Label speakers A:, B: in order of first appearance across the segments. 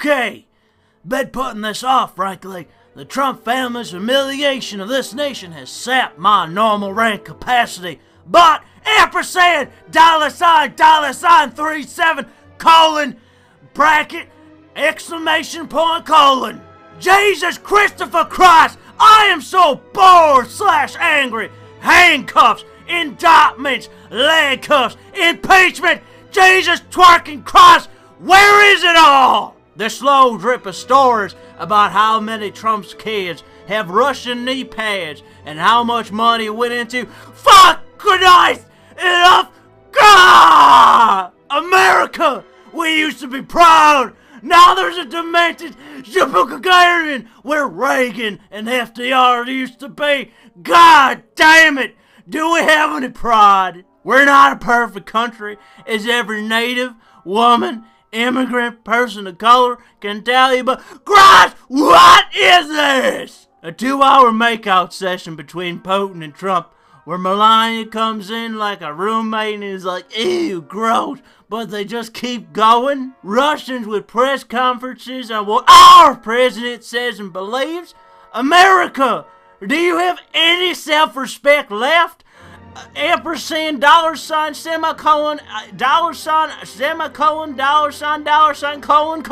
A: Okay, been putting this off, frankly. The Trump family's humiliation of this nation has sapped my normal rank capacity. But ampersand $$37 colon bracket exclamation point colon. Jesus Christopher Christ, I am so bored / angry. Handcuffs, indictments, leg cuffs, impeachment. Jesus twerking Christ, where is it all? The slow drip of stories about how many Trump's kids have Russian knee pads and how much money went into fucking enough. God! America! We used to be proud. Now there's a demented Shibukagarian where Reagan and FDR used to be. God damn it! Do we have any pride? We're not a perfect country, as every native, woman, immigrant, person of color can tell you, but Christ, what is this? A 2-hour makeout session between Putin and Trump where Melania comes in like a roommate and is like, ew, gross, but they just keep going. Russians with press conferences on what our president says and believes. America, do you have any self-respect left? Ampersand $, semicolon, $, semicolon, $, colon.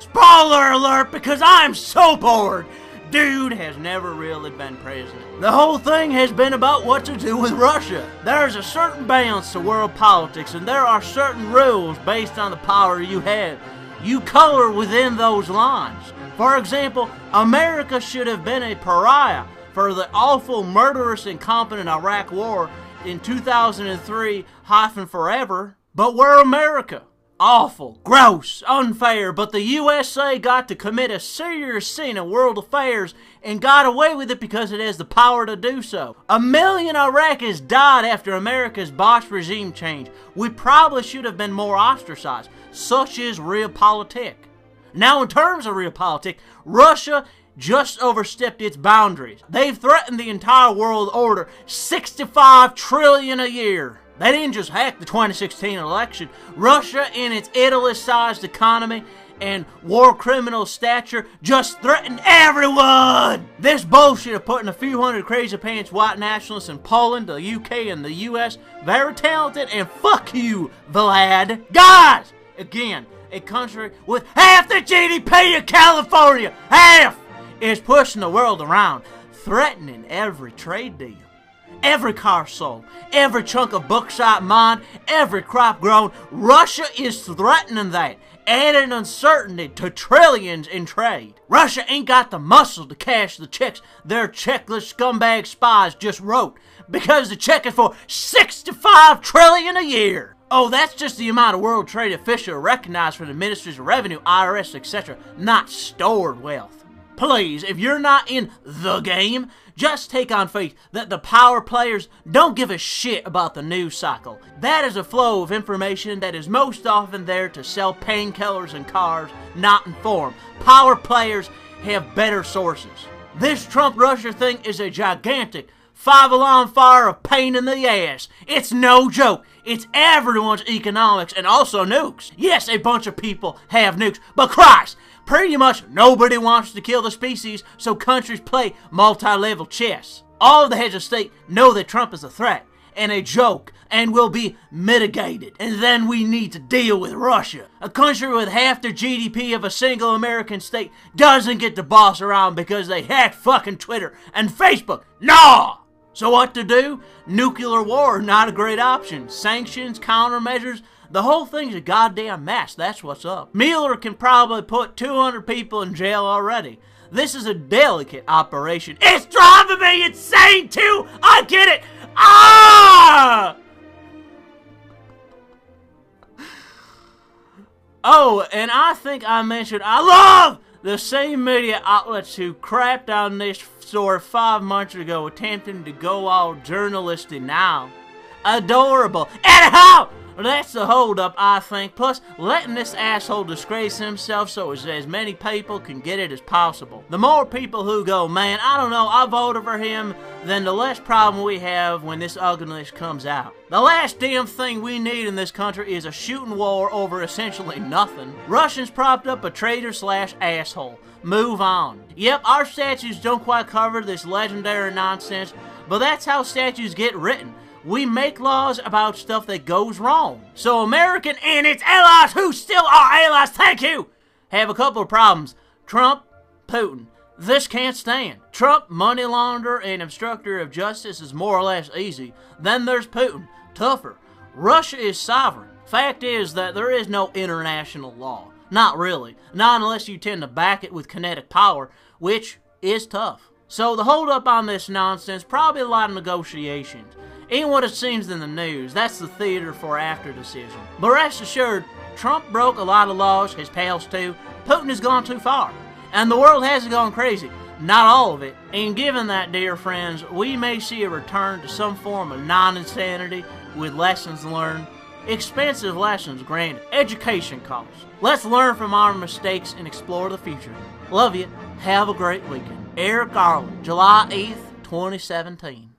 A: Spoiler alert, because I'm so bored. Dude has never really been president. The whole thing has been about what to do with Russia. There's a certain balance to world politics, and there are certain rules based on the power you have. You color within those lines. For example, America should have been a pariah for the awful, murderous, incompetent Iraq War in 2003 forever, but we're America. Awful, gross, unfair, but the USA got to commit a serious sin in world affairs and got away with it because it has the power to do so. 1 million Iraqis died after America's botched regime change. We probably should have been more ostracized. Such is realpolitik. Now, in terms of realpolitik, Russia just overstepped its boundaries. They've threatened the entire world order, $65 trillion a year. They didn't just hack the 2016 election. Russia, in its Italy-sized economy and war criminal stature, just threatened everyone! This bullshit of putting a few hundred crazy pants white nationalists in Poland, the UK, and the US, very talented, and fuck you, Vlad. Guys! Again, a country with half the GDP of California, half, is pushing the world around, threatening every trade deal. Every car sold, every chunk of bauxite mined, every crop grown, Russia is threatening that, adding uncertainty to trillions in trade. Russia ain't got the muscle to cash the checks their checklist scumbag spies just wrote, because the check is for $65 trillion a year. Oh, that's just the amount of World Trade official recognized from the Ministries of Revenue, IRS, etc., not stored wealth. Please, if you're not in the game, just take on faith that the power players don't give a shit about the news cycle. That is a flow of information that is most often there to sell painkillers and cars, not inform. Power players have better sources. This Trump-Russia thing is a gigantic 5-alarm fire of pain in the ass. It's no joke. It's everyone's economics and also nukes. Yes, a bunch of people have nukes, but Christ, pretty much nobody wants to kill the species, so countries play multi-level chess. All of the heads of state know that Trump is a threat and a joke and will be mitigated. And then we need to deal with Russia. A country with half the GDP of a single American state doesn't get to boss around because they hacked fucking Twitter and Facebook. Nah! So what to do? Nuclear war, not a great option. Sanctions, countermeasures, the whole thing's a goddamn mess, that's what's up. Mueller can probably put 200 people in jail already. This is a delicate operation. It's driving me insane too! I get it! Ah! Oh, and I think I mentioned I love the same media outlets who crapped on this story 5 months ago, attempting to go all journalistic now. Adorable. Anyhow, That's the holdup, I think, plus letting this asshole disgrace himself so as many people can get it as possible. The more people who go, man, I don't know, I voted for him, then the less problem we have when this ugliness comes out. The last damn thing we need in this country is a shooting war over essentially nothing. Russians propped up a traitor/asshole. Move on. Yep, our statutes don't quite cover this legendary nonsense, but that's how statutes get written. We make laws about stuff that goes wrong. So American and its allies, who still are allies, thank you, have a couple of problems. Trump, Putin. This can't stand. Trump, money launderer and obstructor of justice, is more or less easy. Then there's Putin, tougher. Russia is sovereign. Fact is that there is no international law. Not really. Not unless you tend to back it with kinetic power, which is tough. So the holdup on this nonsense, probably a lot of negotiations. Ain't what it seems in the news. That's the theater for after decision. But rest assured, Trump broke a lot of laws, his pals too. Putin has gone too far. And the world hasn't gone crazy. Not all of it. And given that, dear friends, we may see a return to some form of non-insanity with lessons learned. Expensive lessons, granted. Education costs. Let's learn from our mistakes and explore the future. Love you. Have a great weekend. Eric Garland, July 8th, 2017.